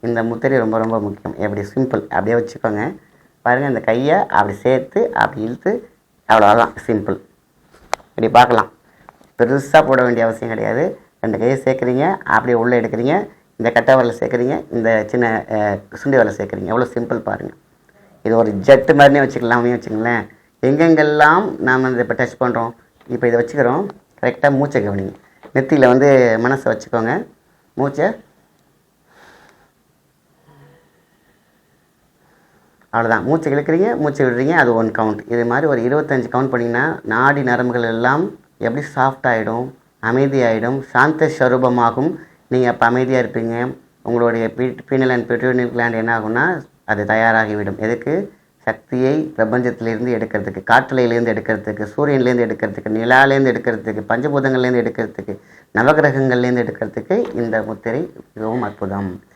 இந்த முத்திரை ரொம்ப ரொம்ப முக்கியம். எப்படி சிம்பிள் அப்படியே வச்சுக்கோங்க. பாருங்கள், இந்த கையை அப்படி சேர்த்து அப்படி இழுத்து, அவ்வளோதான் சிம்பிள். இப்படி பார்க்கலாம். பெருசாக போட வேண்டிய அவசியம் கிடையாது. 2 கையை சேர்க்குறீங்க, அப்படியே உள்ளே எடுக்கிறீங்க, இந்த கட்டை வரல சேர்க்குறீங்க, இந்த சின்ன சுண்டி வரல சேர்க்குறீங்க. எவ்வளோ சிம்பிள் பாருங்கள். இது ஒரு ஜெட்டு மாதிரினே வச்சுக்கலாமே வச்சுங்களேன். எங்கெங்கெல்லாம் நாம் இந்த இப்போ டச் பண்ணுறோம், இப்போ இதை வச்சுக்கிறோம். கரெக்டாக மூச்சை கவனிங்க. நெத்தியில் வந்து மனசை வச்சுக்கோங்க. மூச்சை அவ்வளோதான். மூச்சை இழுக்கிறீங்க, மூச்சை விடுறீங்க, அது 1 கவுண்ட். இது மாதிரி ஒரு 25 கவுண்ட் பண்ணிங்கன்னா நாடி நரம்புகள் எல்லாம் எப்படி சாஃப்ட் ஆகிடும், அமைதியாகிடும், சாந்த ஸ்வரூபமாகும். நீங்கள் அப்போ அமைதியாக இருப்பீங்க. உங்களுடைய பீனல் அண்ட் பிட்யூட்டரி கிளாண்ட் என்ன ஆகும்னா அது தயாராகிவிடும். எதுக்கு? சக்தியை பிரபஞ்சத்திலேருந்து எடுக்கிறதுக்கு, காற்றலையிலேருந்து எடுக்கிறதுக்கு, சூரியன்லேருந்து எடுக்கிறதுக்கு, நிலாலேருந்து எடுக்கிறதுக்கு, பஞ்சபூதங்கள்லேருந்து எடுக்கிறதுக்கு, நவகிரகங்கள்லேருந்து எடுக்கிறதுக்கு இந்த முத்திரை மிகவும் அற்புதம்.